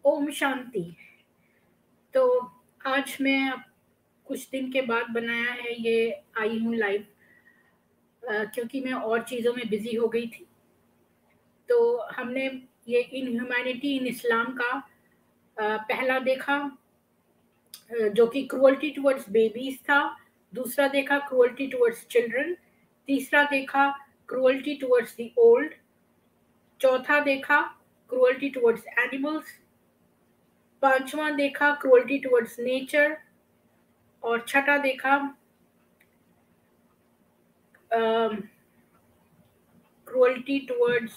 ओम शांति। तो आज मैं कुछ दिन के बाद बनाया है, ये आई हूँ लाइव, क्योंकि मैं और चीज़ों में बिजी हो गई थी। तो हमने ये इन ह्यूमैनिटी इन इस्लाम का पहला देखा, जो कि क्रूअल्टी टुवर्ड्स बेबीज था। दूसरा देखा क्रूअल्टी टुवर्ड्स चिल्ड्रन। तीसरा देखा क्रूअल्टी टुवर्ड्स द ओल्ड। चौथा देखा क्रूअल्टी टुवर्ड्स एनिमल्स। पांचवा देखा क्रूअल्टी टुवर्ड्स नेचर। और छठा देखा क्रूअल्टी टुवर्ड्स,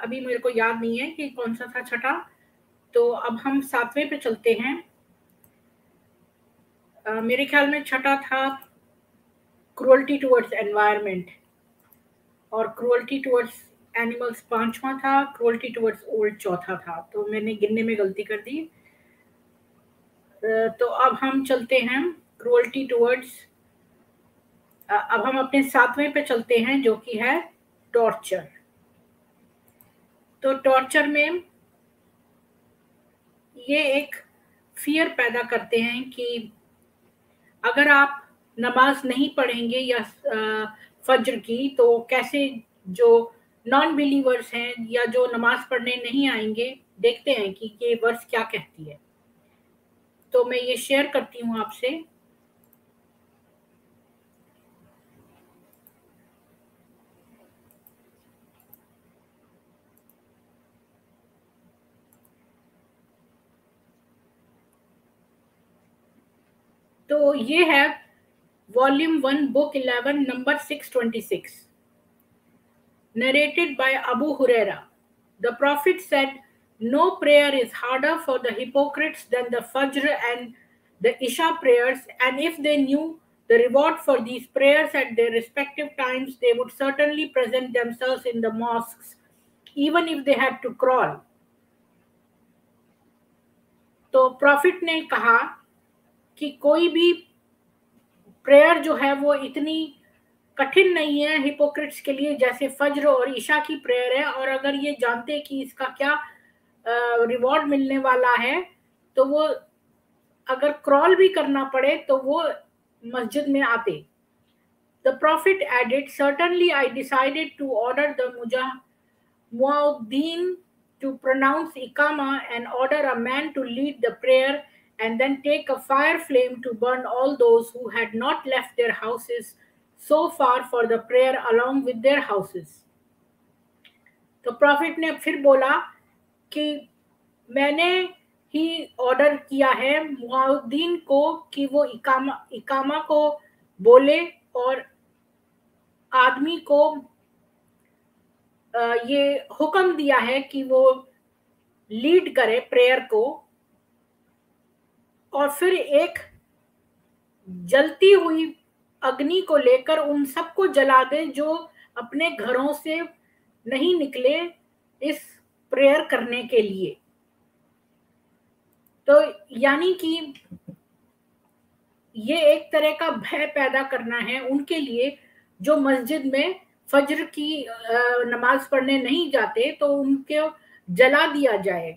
अभी मेरे को याद नहीं है कि कौन सा था छठा। तो अब हम सातवें पे चलते हैं। मेरे ख्याल में छठा था क्रूअल्टी टुवर्ड्स एनवायरनमेंट, और क्रूअल्टी टुवर्ड्स एनिमल्स पांचवा था, क्रूअल्टी टुवर्ड्स ओल्ड चौथा था। तो मैंने गिनने में गलती कर दी। तो अब हम चलते हैं क्रूअल्टी टुवर्ड्स, अब हम अपने सातवें पे चलते हैं, जो कि है टॉर्चर। तो टॉर्चर में ये एक फियर पैदा करते हैं कि अगर आप नमाज नहीं पढ़ेंगे या फज्र की, तो कैसे जो नॉन बिलीवर्स हैं या जो नमाज पढ़ने नहीं आएंगे, देखते हैं कि ये वर्स क्या कहती है। तो मैं ये शेयर करती हूँ आपसे। तो ये है volume 1 book 11 number 626, narrated by Abu Huraira. The Prophet said, "No prayer is harder for the hypocrites than the Fajr and the Isha prayers, and if they knew the reward for these prayers at their respective times, they would certainly present themselves in the mosques, even if they had to crawl." तो profit ने कहा कि कोई भी prayer जो है वो इतनी कठिन नहीं है हिपोक्रिट्स के लिए जैसे फज्र और ईशा की प्रेयर है, और अगर ये जानते कि इसका क्या रिवॉर्ड मिलने वाला है, तो वो अगर क्रॉल भी करना पड़े तो वो मस्जिद में आते। The Prophet added, "Certainly I decided to order the muaddin to pronounce Iqama and order a man to lead the prayer, and then take a fire flame to burn all those who had not left their houses so far for the prayer along with their houses." तो profit ने फिर बोला कि मैंने ही order किया है मुआद्दीन को कि वो इकामा को बोले, और आदमी को ये हुक्म दिया है कि वो लीड करे प्रेयर को, और फिर एक जलती हुई अग्नि को लेकर उन सबको जला दे जो अपने घरों से नहीं निकले इस प्रेयर करने के लिए। तो यानी कि ये एक तरह का भय पैदा करना है उनके लिए जो मस्जिद में फज्र की नमाज पढ़ने नहीं जाते, तो उनको जला दिया जाए।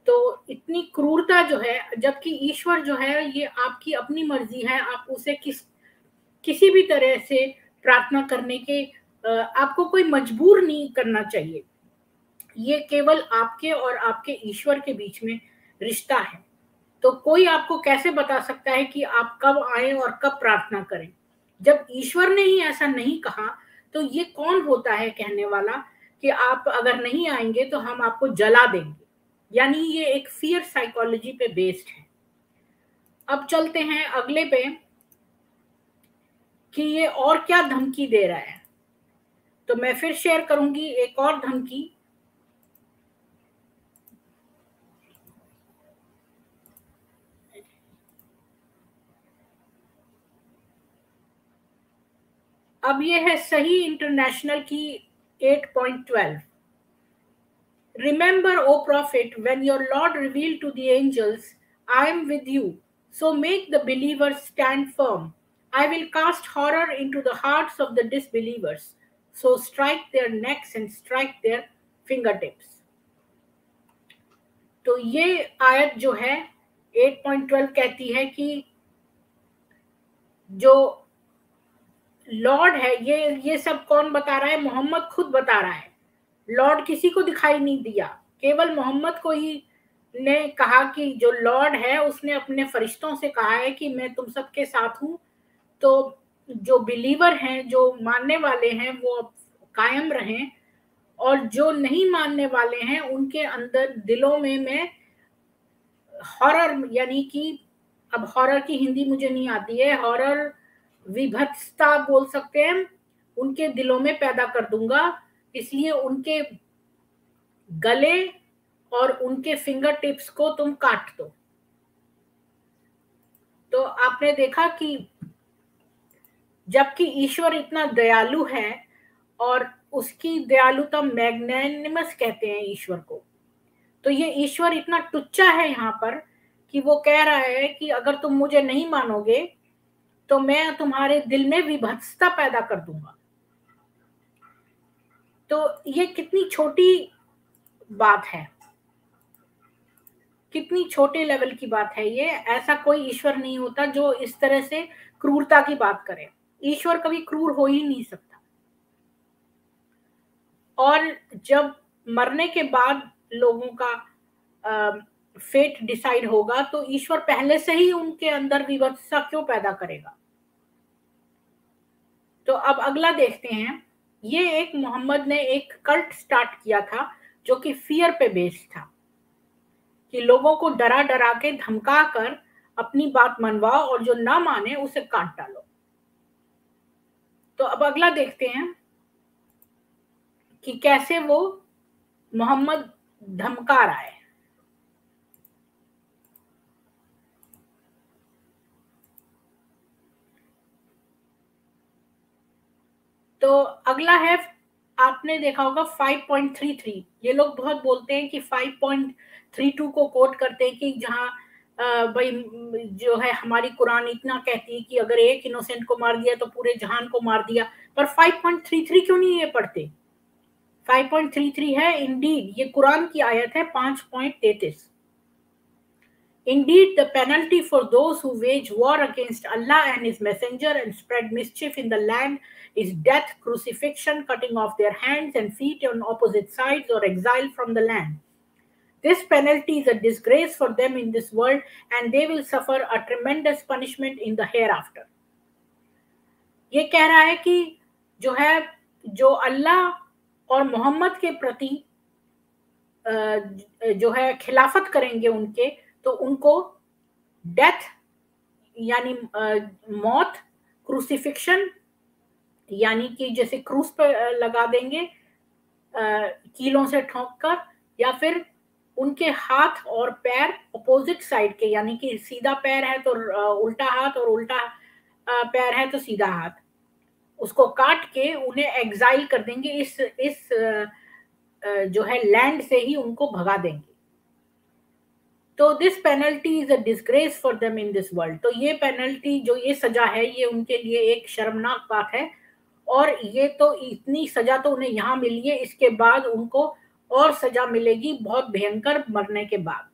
तो इतनी क्रूरता जो है, जबकि ईश्वर जो है ये आपकी अपनी मर्जी है, आप उसे किसी भी तरह से प्रार्थना करने के आपको कोई मजबूर नहीं करना चाहिए। ये केवल आपके और आपके ईश्वर के बीच में रिश्ता है। तो कोई आपको कैसे बता सकता है कि आप कब आए और कब प्रार्थना करें? जब ईश्वर ने ही ऐसा नहीं कहा, तो ये कौन होता है कहने वाला कि आप अगर नहीं आएंगे तो हम आपको जला देंगे? यानी ये एक फियर साइकोलॉजी पे बेस्ड है। अब चलते हैं अगले पे कि ये और क्या धमकी दे रहा है। तो मैं फिर शेयर करूंगी एक और धमकी। अब ये है सही इंटरनेशनल की 8.12। "Remember, O Prophet, when your Lord revealed to the angels, 'I am with you, so make the believers stand firm. I will cast horror into the hearts of the disbelievers, so strike their necks and strike their fingertips.'" तो ये आयत जो है 8.12 कहती है कि जो Lord है, ये सब कौन बता रहा है? मोहम्मद खुद बता रहा है। लॉर्ड किसी को दिखाई नहीं दिया, केवल मोहम्मद को ही ने कहा कि जो लॉर्ड है उसने अपने फरिश्तों से कहा है कि मैं तुम सबके साथ हूं। तो जो बिलीवर हैं, जो मानने वाले हैं, वो कायम रहें, और जो नहीं मानने वाले हैं उनके अंदर दिलों में मैं हॉरर, यानी कि अब हॉरर की हिंदी मुझे नहीं आती है, हॉरर विभत्सता बोल सकते हैं, उनके दिलों में पैदा कर दूंगा। इसलिए उनके गले और उनके फिंगर टिप्स को तुम काट दो। तो आपने देखा कि जबकि ईश्वर इतना दयालु है, और उसकी दयालुता मैग्नेनिमस कहते हैं ईश्वर को, तो ये ईश्वर इतना टुच्चा है यहाँ पर कि वो कह रहा है कि अगर तुम मुझे नहीं मानोगे तो मैं तुम्हारे दिल में विभत्सता पैदा कर दूंगा। तो ये कितनी छोटी बात है, कितनी छोटे लेवल की बात है ये। ऐसा कोई ईश्वर नहीं होता जो इस तरह से क्रूरता की बात करे। ईश्वर कभी क्रूर हो ही नहीं सकता। और जब मरने के बाद लोगों का फेट डिसाइड होगा, तो ईश्वर पहले से ही उनके अंदर विवत्सा क्यों पैदा करेगा? तो अब अगला देखते हैं। ये एक मोहम्मद ने एक कल्ट स्टार्ट किया था जो कि फियर पे बेस्ड था, कि लोगों को डरा डरा के धमका कर अपनी बात मनवाओ, और जो ना माने उसे काट डालो। तो अब अगला देखते हैं कि कैसे वो मोहम्मद धमका रहा है। तो अगला है, आपने देखा होगा 5.33। ये लोग बहुत बोलते हैं कि 5.32 को कोट करते हैं कि जहां भाई जो है हमारी कुरान इतना कहती है कि अगर एक इनोसेंट को मार दिया तो पूरे जहान को मार दिया। पर 5.33 क्यों नहीं ये पढ़ते? 5.33 है इंडीड, ये कुरान की आयत है 5.33। Indeed, the penalty for those who wage war against Allah and His Messenger and spread mischief in the land is death, crucifixion, cutting off their hands and feet on opposite sides, or exile from the land. This penalty is a disgrace for them in this world, and they will suffer a tremendous punishment in the hereafter. ये कह रहा है कि जो है, जो अल्लाह और मोहम्मद के प्रति जो है खिलाफत करेंगे उनके, तो उनको डेथ यानी मौत, क्रूसिफिक्शन यानी कि जैसे क्रूस पर लगा देंगे कीलों से ठोक कर, या फिर उनके हाथ और पैर अपोजिट साइड के, यानी कि सीधा पैर है तो उल्टा हाथ, और उल्टा पैर है तो सीधा हाथ, उसको काट के उन्हें एग्जाइल कर देंगे। इस जो है लैंड से ही उनको भगा देंगे। तो this penalty is a disgrace for them in this world. तो ये पेनल्टी, जो ये सजा है, ये उनके लिए एक शर्मनाक बात है। और ये तो इतनी सजा तो उन्हें यहाँ मिली है, इसके बाद उनको और सजा मिलेगी बहुत भयंकर मरने के बाद।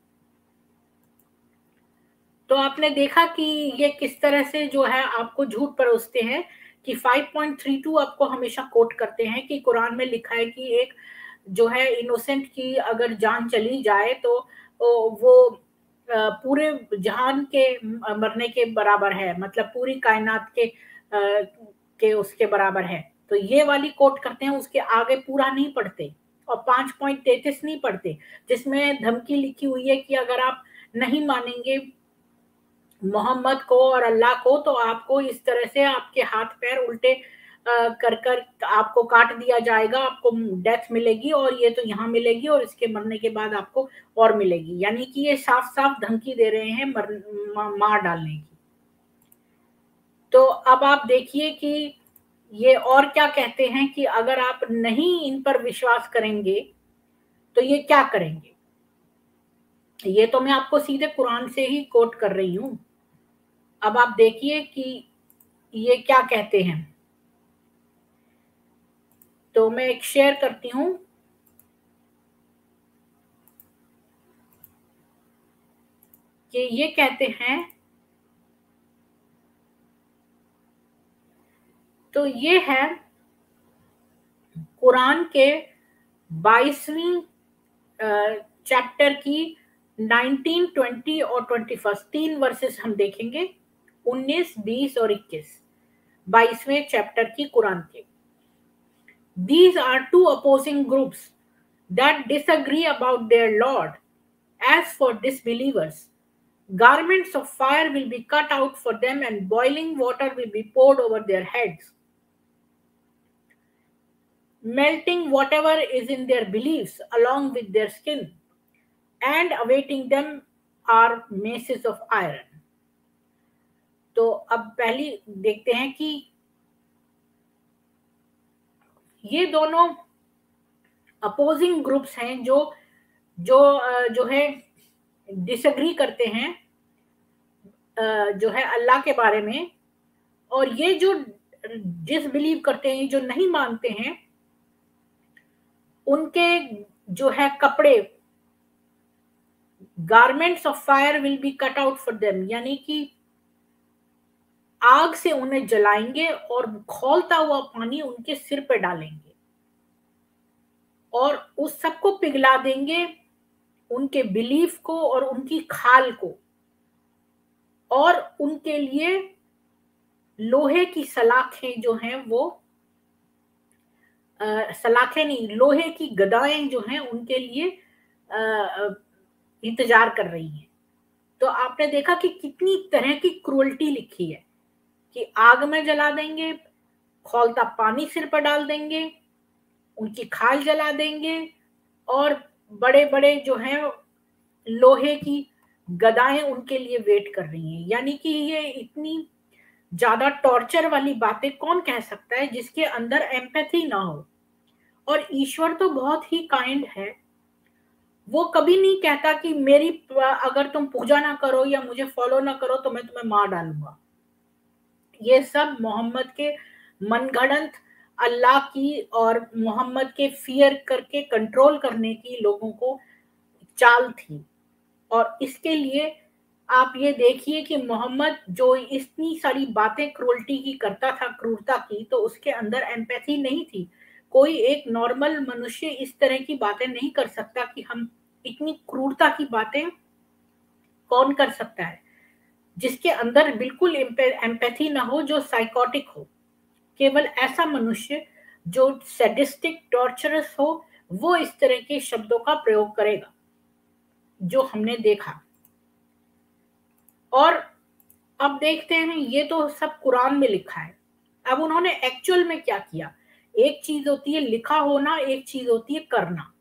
तो आपने देखा कि ये किस तरह से जो है आपको झूठ परोसते हैं कि 5.32 आपको हमेशा कोट करते हैं कि कुरान में लिखा है कि एक जो है इनोसेंट की अगर जान चली जाए तो वो पूरे जहान के मरने के बराबर है, मतलब पूरी कायनात के उसके बराबर है। तो ये वाली कोट करते हैं, उसके आगे पूरा नहीं पढ़ते, और 5.33 नहीं पढ़ते, जिसमें धमकी लिखी हुई है कि अगर आप नहीं मानेंगे मोहम्मद को और अल्लाह को, तो आपको इस तरह से आपके हाथ पैर उल्टे कर कर आपको काट दिया जाएगा, आपको डेथ मिलेगी, और ये तो यहाँ मिलेगी, और इसके मरने के बाद आपको और मिलेगी। यानी कि ये साफ साफ धमकी दे रहे हैं मार डालने की। तो अब आप देखिए कि ये और क्या कहते हैं कि अगर आप नहीं इन पर विश्वास करेंगे तो ये क्या करेंगे। ये तो मैं आपको सीधे कुरान से ही कोट कर रही हूं। अब आप देखिए कि ये क्या कहते हैं। तो मैं एक शेयर करती हूं। कि ये कहते हैं, तो ये है कुरान के 22वीं चैप्टर की 19, 20 और 21 तीन वर्सेस हम देखेंगे, 19, 20 और 21, 22वें चैप्टर की कुरान के। These are two opposing groups that disagree about their Lord. As for disbelievers, garments of fire will be cut out for them and boiling water will be poured over their heads, melting whatever is in their beliefs along with their skin, and awaiting them are maces of iron. तो अब पहली देखते हैं कि ये दोनों opposing groups हैं जो जो जो है डिसएग्री करते हैं जो है अल्लाह के बारे में, और ये जो डिसबिलीव करते हैं, जो नहीं मानते हैं, उनके जो है कपड़े, garments of fire will be cut out for them, यानी कि आग से उन्हें जलाएंगे और खौलता हुआ पानी उनके सिर पे डालेंगे और उस सबको पिघला देंगे, उनके बिलीफ को और उनकी खाल को, और उनके लिए लोहे की सलाखें जो हैं वो सलाखें नहीं, लोहे की गदाएं जो हैं उनके लिए इंतजार कर रही हैं। तो आपने देखा कि कितनी तरह की क्रूअल्टी लिखी है कि आग में जला देंगे, खौलता पानी सिर पर डाल देंगे, उनकी खाल जला देंगे, और बड़े बड़े जो हैं लोहे की गदाएं उनके लिए वेट कर रही हैं। यानी कि ये इतनी ज्यादा टॉर्चर वाली बातें कौन कह सकता है जिसके अंदर एम्पैथी ना हो। और ईश्वर तो बहुत ही काइंड है, वो कभी नहीं कहता कि मेरी अगर तुम पूजा ना करो या मुझे फॉलो ना करो तो मैं तुम्हें मार डालूंगा। ये सब मोहम्मद के मनगढ़ंत अल्लाह की और मोहम्मद के फियर करके कंट्रोल करने की लोगों को चाल थी। और इसके लिए आप ये देखिए कि मोहम्मद जो इतनी सारी बातें क्रूरल्टी की करता था, क्रूरता की, तो उसके अंदर एम्पैथी नहीं थी। कोई एक नॉर्मल मनुष्य इस तरह की बातें नहीं कर सकता कि हम इतनी क्रूरता की बातें कौन कर सकता है जिसके अंदर बिल्कुल एम्पैथी ना हो, जो साइकोटिक हो। केवल ऐसा मनुष्य जो सैडिस्टिक टॉर्चरस हो वो इस तरह के शब्दों का प्रयोग करेगा, जो हमने देखा। और अब देखते हैं, ये तो सब कुरान में लिखा है, अब उन्होंने एक्चुअल में क्या किया। एक चीज होती है लिखा होना, एक चीज होती है करना।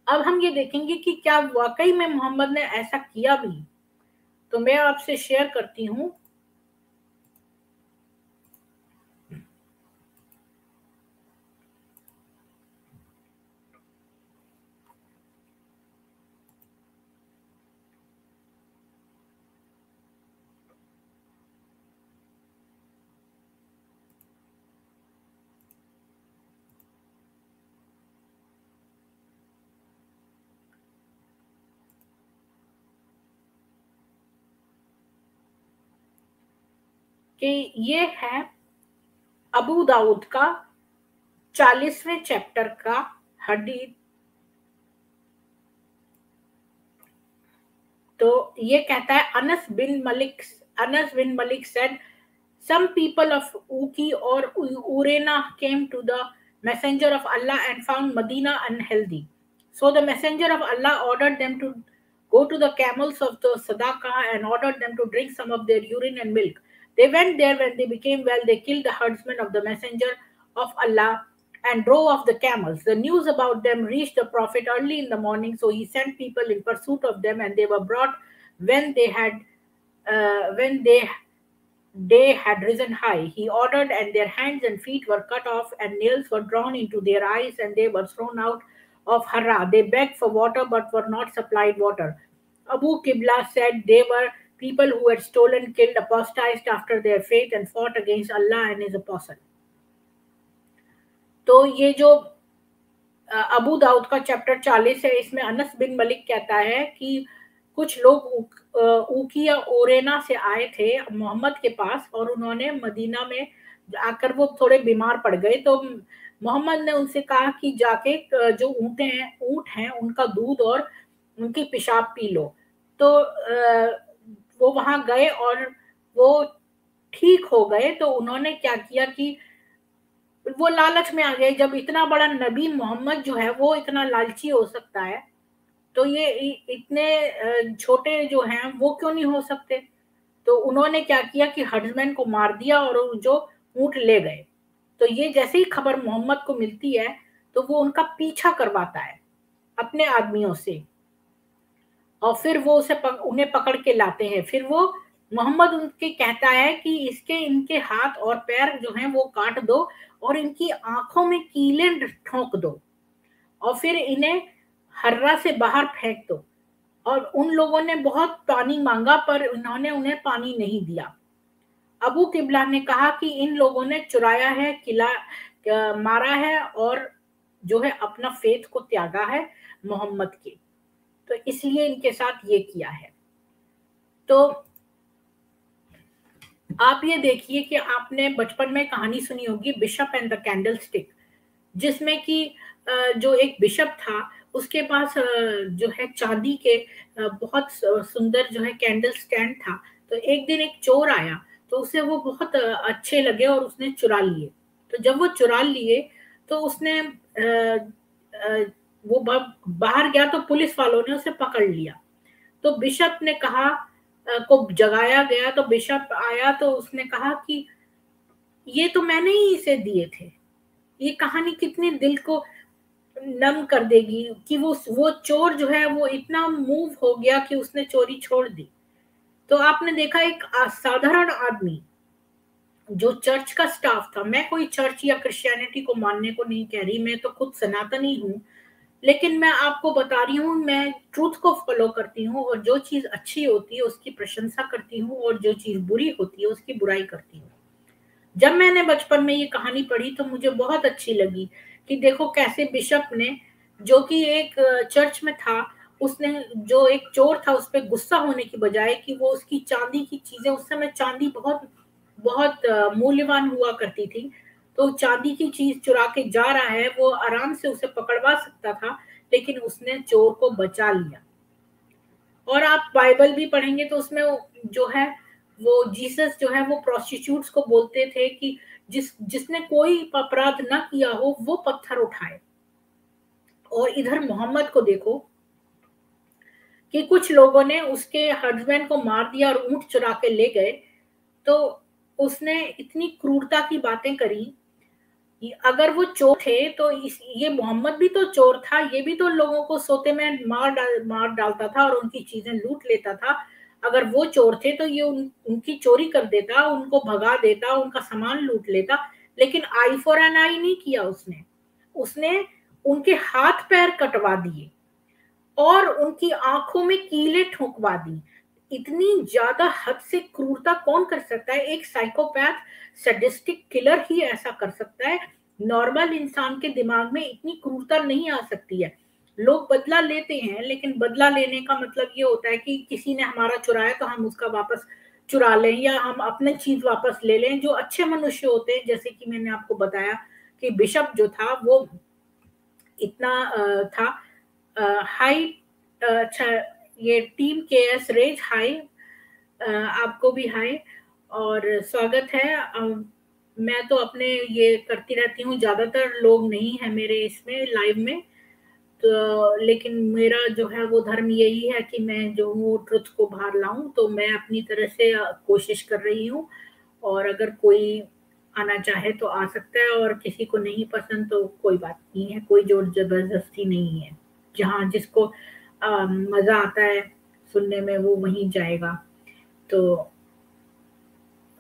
अब हम ये देखेंगे कि क्या वाकई में मोहम्मद ने ऐसा किया भी। तो मैं आपसे शेयर करती हूं कि ये है अबू दाऊद का 40वें चैप्टर का हदीस। तो ये कहता है, अनस बिन Malik said, some people of Uki or Urena came to the messenger of Allah and found Medina unhealthy. So the messenger of Allah ordered them to go to the camels of the Sadaqah and ordered them to drink some of their urine and milk. They went there. When they became well, they killed the herdsmen of the messenger of Allah and drove off the camels. The news about them reached the prophet early in the morning, so he sent people in pursuit of them, and they were brought when they had risen high. He ordered, and their hands and feet were cut off, and nails were drawn into their eyes, and they were thrown out of Hara. They begged for water but were not supplied water. Abu Qibla said they were people who had stolen, killed, apostatized after their faith, and fought against Allah and His apostle. तो ये जो अबू दाऊद का chapter 40 है, इसमें अनस बिन मलिक कहता है कि कुछ लोग ऊकी या ओरेना से आए थे मोहम्मद के पास, और उन्होंने मदीना में आकर वो थोड़े बीमार पड़ गए। तो मोहम्मद ने उनसे कहा कि जाके जो ऊंट हैं उनका दूध और उनकी पेशाब पी लो। तो वो वहां गए और वो ठीक हो गए। तो उन्होंने क्या किया कि वो लालच में आ गए, जब इतना बड़ा नबी मोहम्मद जो है वो इतना लालची हो सकता है, तो ये इतने छोटे जो हैं वो क्यों नहीं हो सकते। तो उन्होंने क्या किया कि हर्ड्समैन को मार दिया और जो ऊंट ले गए। तो ये जैसे ही खबर मोहम्मद को मिलती है तो वो उनका पीछा करवाता है अपने आदमियों से, और फिर वो उन्हें पकड़ के लाते हैं। फिर वो मोहम्मद उनके कहता है कि इनके हाथ और पैर जो हैं वो काट दो और इनकी आंखों में कीलें ठोंक दो और फिर इन्हें हर्रा से बाहर फेंक दो। और उन लोगों ने बहुत पानी मांगा पर उन्होंने उन्हें पानी नहीं दिया। अबू किबला ने कहा कि इन लोगों ने चुराया है, मारा है और जो है अपना फेथ को त्यागा है मोहम्मद के, तो इसलिए इनके साथ ये किया है। तो आप ये देखिए कि आपने बचपन में कहानी सुनी होगी bishop and the candle stick, जिसमें कि जो एक बिशप था उसके पास जो है चांदी के बहुत सुंदर जो है कैंडल स्टैंड था। तो एक दिन एक चोर आया तो उसे वो बहुत अच्छे लगे और उसने चुरा लिए। तो जब वो चुरा लिए तो उसने वो बाहर गया तो पुलिस वालों ने उसे पकड़ लिया। तो बिशप ने कहा को जगाया गया, तो बिशप आया तो उसने कहा कि ये तो मैंने ही इसे दिए थे। ये कहानी कितनी दिल को नम कर देगी कि वो चोर जो है वो इतना मूव हो गया कि उसने चोरी छोड़ दी। तो आपने देखा एक साधारण आदमी जो चर्च का स्टाफ था, मैं कोई चर्च या क्रिश्चियनिटी को मानने को नहीं कह रही, मैं तो खुद सनातनी हूँ, लेकिन मैं आपको बता रही हूँ मैं ट्रूथ को फॉलो करती हूँ और जो चीज अच्छी होती है उसकी प्रशंसा करती हूँ और जो चीज बुरी होती है उसकी बुराई करती हूँ। जब मैंने बचपन में ये कहानी पढ़ी तो मुझे बहुत अच्छी लगी कि देखो कैसे बिशप ने, जो कि एक चर्च में था, उसने जो एक चोर था उस पर गुस्सा होने की बजाय कि वो उसकी चांदी की चीजें, उस समय चांदी बहुत बहुत मूल्यवान हुआ करती थी, तो चांदी की चीज चुरा के जा रहा है, वो आराम से उसे पकड़वा सकता था, लेकिन उसने चोर को बचा लिया। और आप बाइबल भी पढ़ेंगे तो उसमें जो है वो जीसस जो है वो प्रोस्टिट्यूट्स को बोलते थे कि जिसने कोई अपराध ना किया हो वो पत्थर उठाए। और इधर मोहम्मद को देखो कि कुछ लोगों ने उसके हस्बैंड को मार दिया और ऊंट चुरा के ले गए। तो उसने इतनी क्रूरता की बातें करी। अगर वो चोर थे तो ये मोहम्मद भी तो चोर था, ये भी तो लोगों को सोते में मार डालता था और उनकी चीजें लूट लेता था। अगर वो चोर थे तो ये उनकी चोरी कर देता, उनको भगा देता, उनका सामान लूट लेता। लेकिन आई फॉर एन आई नहीं किया उसने। उसने उनके हाथ पैर कटवा दिए और उनकी आंखों में कीलें ठोंकवा दी। इतनी ज्यादा हद से क्रूरता कौन कर सकता है? एक साइकोपैथ सैडिस्टिक किलर ही ऐसा कर सकता है। नॉर्मल इंसान के दिमाग में इतनी क्रूरता नहीं आ सकती है। लोग बदला लेते हैं, लेकिन बदला लेने का मतलब ये होता है कि किसी ने हमारा चुराया तो हम उसका वापस चुरा लें या हम अपनी चीज वापस ले लें। जो अच्छे मनुष्य होते हैं, जैसे कि मैंने आपको बताया कि बिशप जो था वो इतना था हाई। अच्छा, ये टीम के एस रेज हाई, आपको भी हाई और स्वागत है। मैं तो अपने ये करती रहती हूँ, ज्यादातर लोग नहीं है मेरे इसमें लाइव में, तो लेकिन मेरा जो है वो धर्म यही है कि मैं जो हूँ ट्रुथ को बाहर लाऊं, तो मैं अपनी तरह से कोशिश कर रही हूँ। और अगर कोई आना चाहे तो आ सकता है और किसी को नहीं पसंद तो कोई बात नहीं है, कोई जोर जबरदस्ती नहीं है। जहाँ जिसको मजा आता है सुनने में वो वहीं जाएगा। तो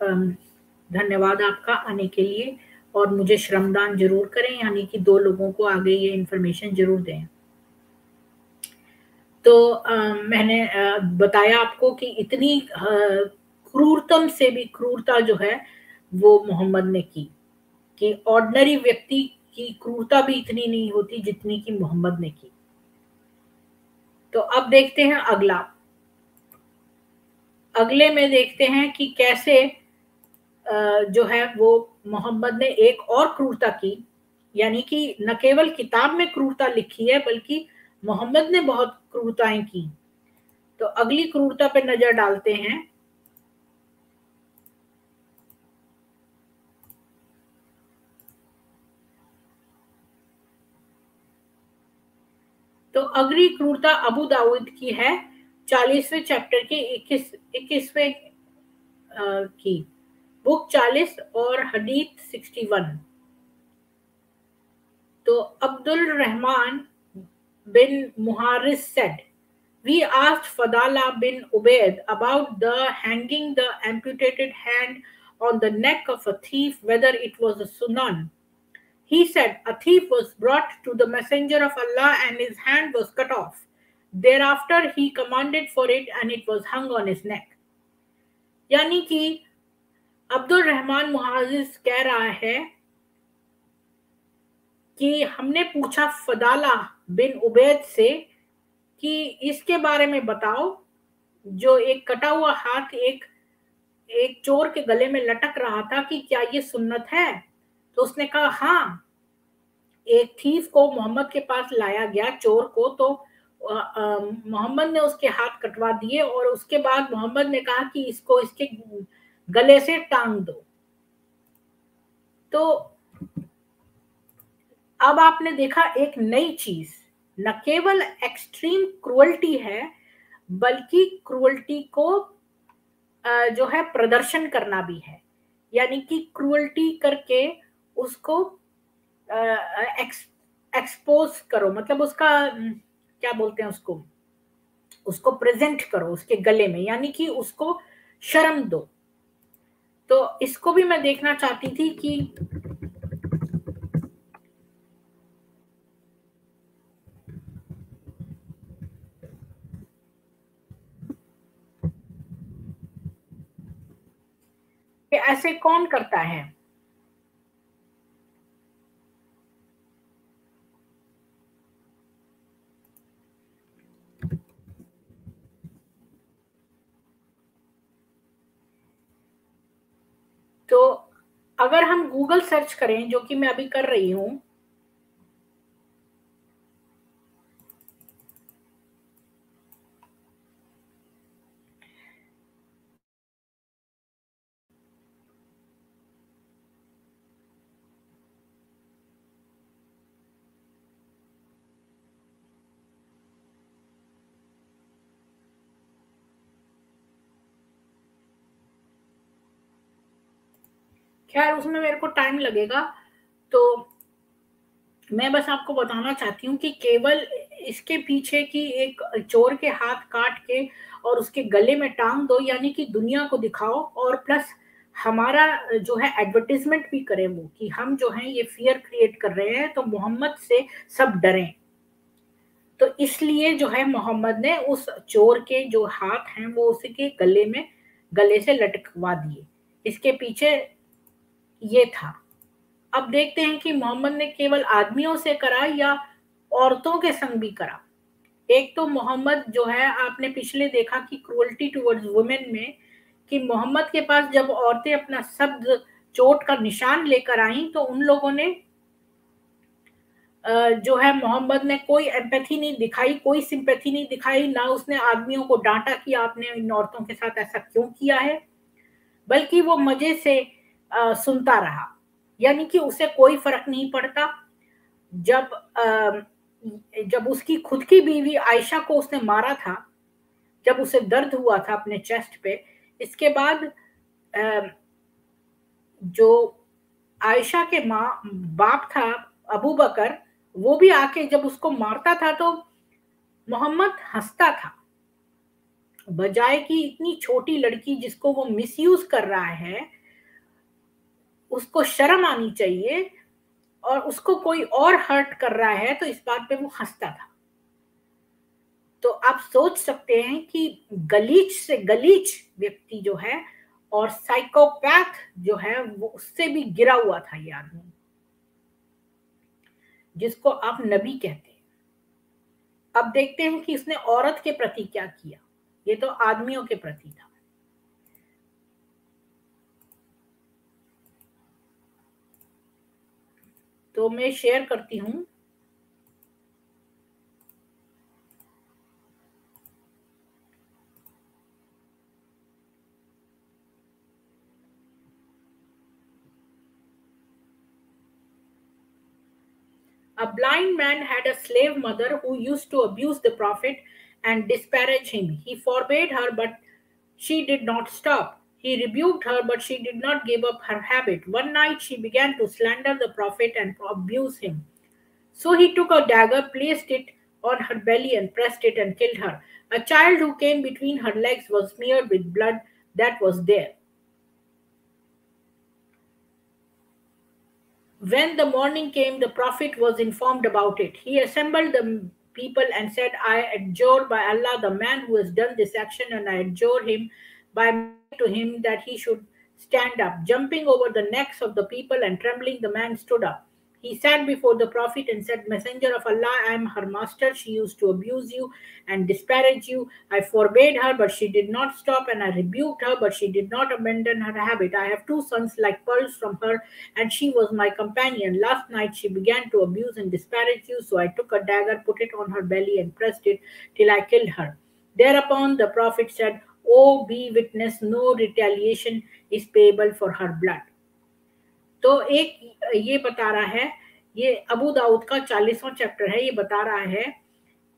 धन्यवाद आपका आने के लिए, और मुझे श्रमदान जरूर करें, यानी कि 2 लोगों को आगे ये इन्फॉर्मेशन जरूर दें। तो मैंने बताया आपको कि इतनी क्रूरतम से भी क्रूरता जो है वो मोहम्मद ने की, कि ऑर्डिनरी व्यक्ति की क्रूरता भी इतनी नहीं होती जितनी कि मोहम्मद ने की। तो अब देखते हैं अगला। अगले में देखते हैं कि कैसे जो है वो मोहम्मद ने एक और क्रूरता की, यानी कि न केवल किताब में क्रूरता लिखी है बल्कि मोहम्मद ने बहुत क्रूरताएं की। तो अगली क्रूरता पे नजर डालते हैं। तो अगली क्रूरता अबू दाऊद की है, 40वें चैप्टर के 21वें की, बुक 40 और हदीस 61। तो अब्दुल रहमान बिन मुहारिस said, we asked Fadala bin Ubaid about the hanging the amputated hand on the neck of a thief, whether it was a sunan. He said, a thief was brought to the messenger of Allah and his hand was cut off. Thereafter he commanded for it and it was hung on his neck. यानी कि अब्दुल रहमान मुहाजिज कह रहा है कि हमने पूछा फदाला बिन उबैद से कि इसके बारे में बताओ, जो एक कटा हुआ हाथ एक एक चोर के गले में लटक रहा था, कि क्या ये सुन्नत है? तो उसने कहा हाँ। एक थीफ को मोहम्मद के पास लाया गया, चोर को, तो मोहम्मद ने उसके हाथ कटवा दिए और उसके बाद मोहम्मद ने कहा कि इसको इसके गले से टांग दो। तो अब आपने देखा एक नई चीज, न केवल एक्सट्रीम क्रुअल्टी है बल्कि क्रुअल्टी को जो है प्रदर्शन करना भी है, यानी कि क्रुअल्टी करके उसको एक्सपोज करो, मतलब उसका क्या बोलते हैं उसको, उसको प्रेजेंट करो उसके गले में, यानी कि उसको शर्म दो। तो इसको भी मैं देखना चाहती थी कि ऐसे कौन करता है। तो अगर हम गूगल सर्च करें, जो कि मैं अभी कर रही हूं, खैर उसमें मेरे को टाइम लगेगा, तो मैं बस आपको बताना चाहती हूँ कि केवल इसके पीछे की एक चोर के हाथ काट के और उसके गले में टांग दो, यानी कि दुनिया को दिखाओ, और प्लस हमारा जो है एडवर्टीजमेंट भी करें वो, कि हम जो है ये फियर क्रिएट कर रहे हैं तो मोहम्मद से सब डरें। तो इसलिए जो है मोहम्मद ने उस चोर के जो हाथ हैं वो उसके गले में, गले से लटकवा दिए। इसके पीछे ये था। अब देखते हैं कि मोहम्मद ने केवल आदमियों से करा या औरतों के संग भी करा। एक तो मोहम्मद जो है, आपने पिछले देखा कि क्रूअल्टी टुवर्ड्स वुमेन में, कि मोहम्मद के पास जब औरतें अपना शब्द चोट का निशान लेकर आई तो उन लोगों ने जो है मोहम्मद ने कोई एम्पैथी नहीं दिखाई, कोई सिंपैथी नहीं दिखाई, ना उसने आदमियों को डांटा कि आपने इन औरतों के साथ ऐसा क्यों किया है, बल्कि वो मजे से सुनता रहा, यानी कि उसे कोई फर्क नहीं पड़ता। जब जब उसकी खुद की बीवी आयशा को उसने मारा था, जब उसे दर्द हुआ था अपने चेस्ट पे, इसके बाद जो आयशा के माँ बाप था अबू बकर, वो भी आके जब उसको मारता था तो मोहम्मद हंसता था, बजाय कि इतनी छोटी लड़की जिसको वो मिसयूज कर रहा है, उसको शर्म आनी चाहिए, और उसको कोई और हर्ट कर रहा है तो इस बात पे वो हंसता था। तो आप सोच सकते हैं कि गलीच से गलीच व्यक्ति जो है और साइकोपैथ जो है वो उससे भी गिरा हुआ था ये आदमी, जिसको आप नबी कहते हैं। अब देखते हैं कि इसने औरत के प्रति क्या किया। ये तो आदमियों के प्रति था। तो मैं शेयर करती हूँ। A blind man had a slave mother who used to abuse the prophet and disparage him. He forbade her, but she did not stop. He rebuked her, but she did not give up her habit. One night she began to slander the prophet and abuse him. So he took a dagger, placed it on her belly, and pressed it and killed her. A child who came between her legs was smeared with blood that was there. When the morning came, the prophet was informed about it. He assembled the people and said, I adjure by Allah the man who has done this action, and I adjure him by to him that he should stand up. Jumping over the necks of the people and trembling, the man stood up. He sat before the prophet and said, Messenger of Allah, I am her master. She used to abuse you and disparage you. I forbade her, but she did not stop, and I rebuked her, but she did not abandon her habit. I have two sons like pearls from her, and she was my companion. Last night she began to abuse and disparage you, so I took a dagger, put it on her belly, and pressed it till I killed her. Thereupon the prophet said, Oh, be witness, no retaliation is payable for her blood. तो एक ये बता रहा है, ये अबू दाऊद का 40वां chapter है। ये बता रहा है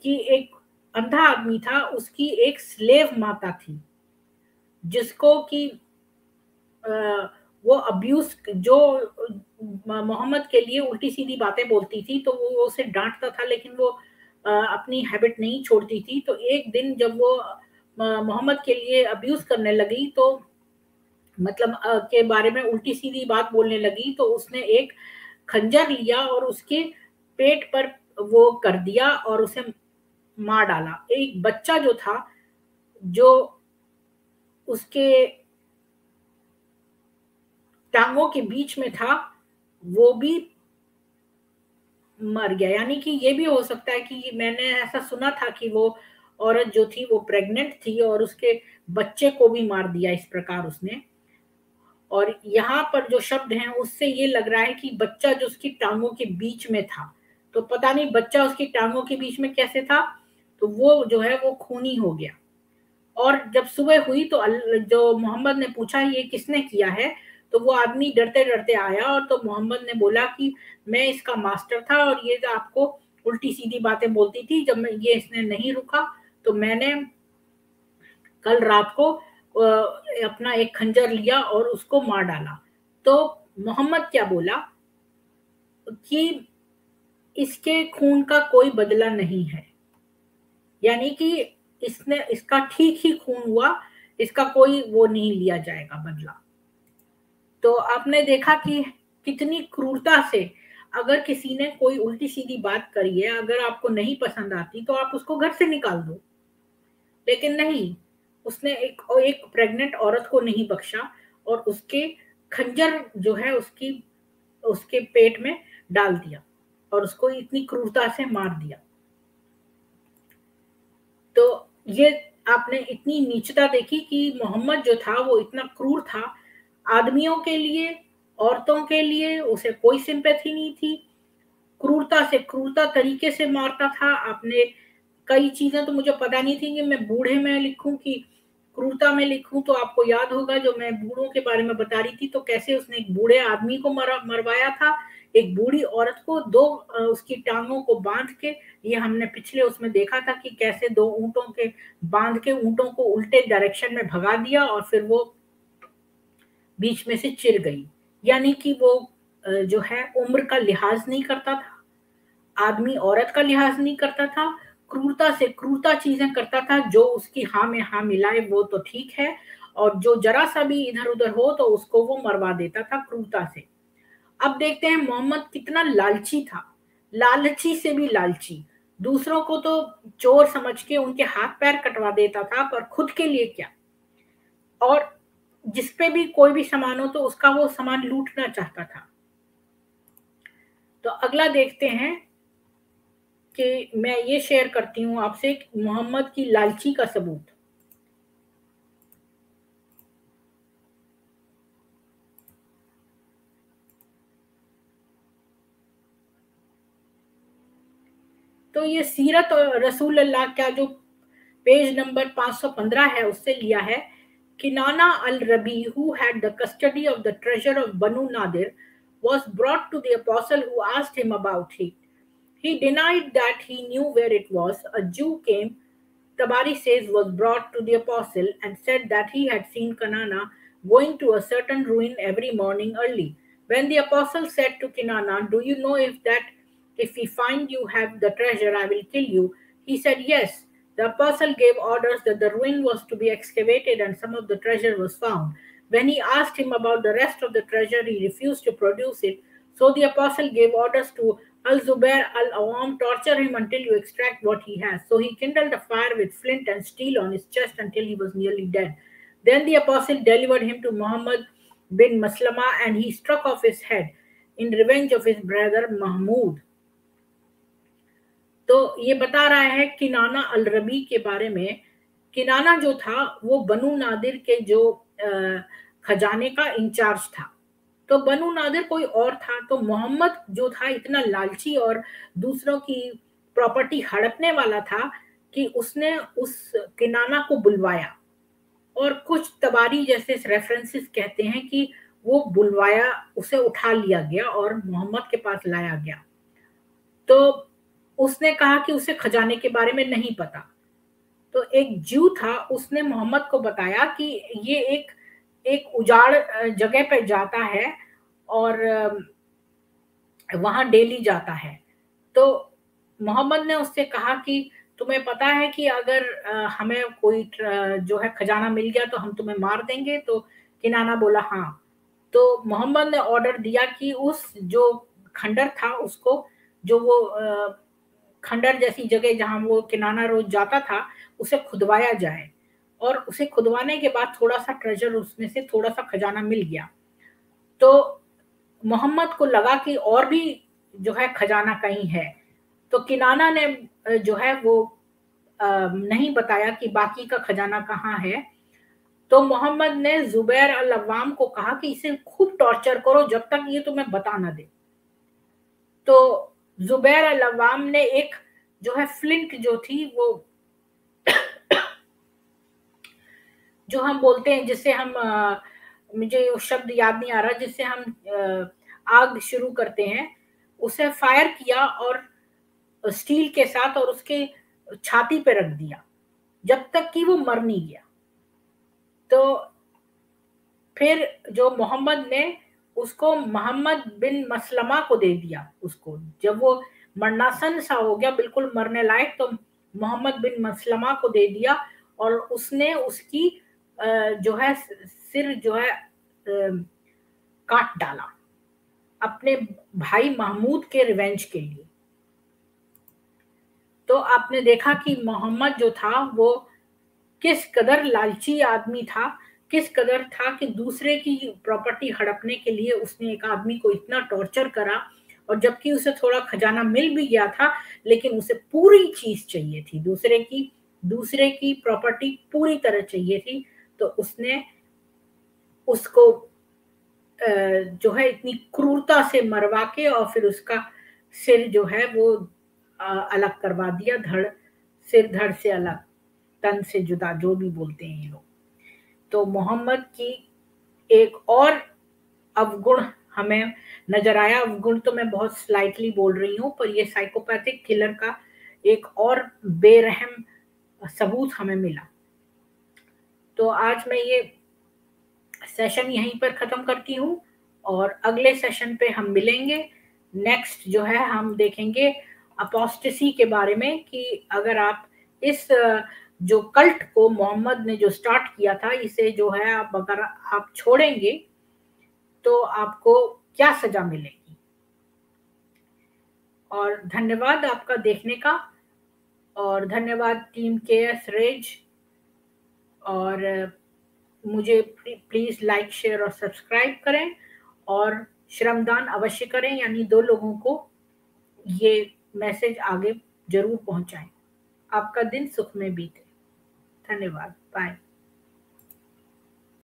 कि एक अंधा आदमी था, उसकी एक स्लेव माता थी जिसको कि वो अब्यूज जो मोहम्मद के लिए उल्टी सीधी बातें बोलती थी, तो वो उसे डांटता था, लेकिन वो अपनी हैबिट नहीं छोड़ती थी। तो एक दिन जब वो मोहम्मद के लिए अब्यूज करने लगी, तो मतलब के बारे में उल्टी सीधी बात बोलने लगी, तो उसने एक खंजर लिया और उसके पेट पर वो कर दिया और उसे मार डाला। एक बच्चा जो था, जो उसके टांगों के बीच में था, वो भी मर गया। यानी कि ये भी हो सकता है कि मैंने ऐसा सुना था कि वो औरत जो थी वो प्रेग्नेंट थी और उसके बच्चे को भी मार दिया इस प्रकार उसने। और यहाँ पर जो शब्द हैं उससे ये लग रहा है कि बच्चा जो उसकी टांगों के बीच में था, तो पता नहीं बच्चा उसकी टांगों के बीच में कैसे था, तो वो जो है वो खूनी हो गया। और जब सुबह हुई तो जो मोहम्मद ने पूछा ये किसने किया है, तो वो आदमी डरते डरते आया और तो मोहम्मद ने बोला कि मैं इसका मास्टर था और ये आपको उल्टी सीधी बातें बोलती थी। जब मैं ये इसने नहीं रुका तो मैंने कल रात को अपना एक खंजर लिया और उसको मार डाला। तो मोहम्मद क्या बोला कि इसके खून का कोई बदला नहीं है, यानी कि इसने इसका ठीक ही खून हुआ, इसका कोई वो नहीं लिया जाएगा बदला। तो आपने देखा कि कितनी क्रूरता से अगर किसी ने कोई उल्टी सीधी बात करी है, अगर आपको नहीं पसंद आती तो आप उसको घर से निकाल दो, लेकिन नहीं, उसने एक प्रेग्नेंट औरत को नहीं बख्शा और उसके खंजर जो है उसके पेट में डाल दिया और उसको इतनी क्रूरता से मार दिया। तो ये आपने इतनी नीचता देखी कि मोहम्मद जो था वो इतना क्रूर था, आदमियों के लिए, औरतों के लिए उसे कोई सिंपैथी नहीं थी, क्रूरता से क्रूरता तरीके से मारता था। आपने कई चीजें तो मुझे पता नहीं थी कि मैं बूढ़े में लिखूं कि क्रूरता में लिखूं, तो आपको याद होगा जो मैं बूढ़ों के बारे में बता रही थी, तो कैसे उसने एक बूढ़े आदमी को मरवाया था, एक बूढ़ी औरत को दो उसकी टांगों को बांध के। ये हमने पिछले उसमें देखा था कि कैसे दो ऊंटों के बांध के ऊंटों को उल्टे डायरेक्शन में भगा दिया और फिर वो बीच में से चिर गई। यानी कि वो जो है उम्र का लिहाज नहीं करता था, आदमी औरत का लिहाज नहीं करता था, क्रूरता से क्रूरता चीजें करता था। जो उसकी हाँ में हाँ मिलाए वो तो ठीक है, और जो जरा सा भी इधर उधर हो तो उसको वो मरवा देता था क्रूरता से। अब देखते हैं मोहम्मद कितना लालची था, लालची से भी लालची। दूसरों को तो चोर समझ के उनके हाथ पैर कटवा देता था, पर खुद के लिए क्या। और जिस पे भी कोई भी सामान हो तो उसका वो सामान लूटना चाहता था। तो अगला देखते हैं कि मैं ये शेयर करती हूँ आपसे मोहम्मद की लालची का सबूत। तो ये सीरत और रसूल अल्लाह का जो पेज नंबर 515 है उससे लिया है। किनाना अल रबी, who had the custody of the treasure of Banu Nadir, was brought to the apostle, who asked him about it. He denied that he knew where it was. A Jew came, Tabari says, was brought to the apostle and said that he had seen Kanana going to a certain ruin every morning early. When the apostle said to Kinana, "Do you know if we find you have the treasure, I will kill you?" He said, "Yes." The apostle gave orders that the ruin was to be excavated and some of the treasure was found. When he asked him about the rest of the treasure, he refused to produce it. So the apostle gave orders to Al-Zubair al-Awam, "Torture him until you extract what he has." So he kindled a fire with flint and steel on his chest until he was nearly dead. Then the apostle delivered him to Muhammad bin Maslama, and he struck off his head in revenge of his brother Mahmud. तो ये बता रहा है किनाना अल रबी के बारे में। किनाना जो था वो बनु नादिर के जो खजाने का इंचार्ज था। तो बनु नादिर कोई और था, तो मोहम्मद जो था इतना लालची और दूसरों की प्रॉपर्टी हड़पने वाला था कि उसने उस किनाना को बुलवाया, और कुछ तबारी जैसे रेफरेंसेस कहते हैं कि वो बुलवाया, उसे उठा लिया गया और मोहम्मद के पास लाया गया। तो उसने कहा कि उसे खजाने के बारे में नहीं पता। तो एक ज्यू था, उसने मोहम्मद को बताया कि ये एक उजाड़ जगह पे जाता है और वहां डेली जाता है। तो मोहम्मद ने उससे कहा कि तुम्हें पता है कि अगर हमें कोई जो है खजाना मिल गया तो हम तुम्हें मार देंगे। तो किनाना बोला हाँ। तो मोहम्मद ने ऑर्डर दिया कि उस जो खंडर था उसको, जो वो खंडर जैसी जगह जहां वो किनाना रोज जाता था, उसे खुदवाया जाए। और उसे खुदवाने के बाद थोड़ा सा ट्रेजर, उसमें से थोड़ा सा खजाना मिल गया। तो मोहम्मद को लगा कि और भी जो है खजाना कहीं है। तो किनाना ने जो है वो नहीं बताया कि बाकी का खजाना कहाँ है। तो मोहम्मद ने जुबैर अल अव्वाम को कहा कि इसे खूब टॉर्चर करो जब तक ये तुम्हें बता ना दे। तो जुबैर अल अव्वाम ने एक जो है फ्लिंट जो थी, वो जो हम बोलते हैं, जिससे हम मुझे वो शब्द याद नहीं आ रहा, जिससे हम आग शुरू करते हैं, उसे फायर किया और स्टील के साथ और उसके छाती पे रख दिया जब तक कि वो मर नहीं गया। तो फिर जो मोहम्मद ने उसको मोहम्मद बिन मसलमा को दे दिया। उसको जब वो मरनासन सा हो गया, बिल्कुल मरने लायक, तो मोहम्मद बिन मसलमा को दे दिया और उसने उसकी जो है सिर जो है काट डाला अपने भाई महमूद के रिवेंज के लिए। तो आपने देखा कि मोहम्मद जो था वो किस कदर लालची आदमी था, किस कदर था कि दूसरे की प्रॉपर्टी हड़पने के लिए उसने एक आदमी को इतना टॉर्चर करा। और जबकि उसे थोड़ा खजाना मिल भी गया था, लेकिन उसे पूरी चीज चाहिए थी, दूसरे की प्रॉपर्टी पूरी तरह चाहिए थी। तो उसने उसको जो है इतनी क्रूरता से मरवा के और फिर उसका सिर जो है वो अलग करवा दिया। सिर धड़ से अलग, तन से जुदा, जो भी बोलते हैं ये लोग। तो मोहम्मद की एक और अवगुण हमें नजर आया। अवगुण तो मैं बहुत स्लाइटली बोल रही हूँ, पर ये साइकोपैथिक किलर का एक और बेरहम सबूत हमें मिला। तो आज मैं ये सेशन यहीं पर खत्म करती हूँ और अगले सेशन पे हम मिलेंगे। नेक्स्ट जो है हम देखेंगे अपोस्टेसी के बारे में, कि अगर आप इस जो कल्ट को मोहम्मद ने जो स्टार्ट किया था, इसे जो है अगर आप छोड़ेंगे तो आपको क्या सजा मिलेगी। और धन्यवाद आपका देखने का, और धन्यवाद टीम KS रेज। और मुझे प्लीज लाइक, शेयर और सब्सक्राइब करें और श्रमदान अवश्य करें, यानी 2 लोगों को ये मैसेज आगे जरूर पहुंचाएं। आपका दिन सुख में बीते। धन्यवाद। बाय।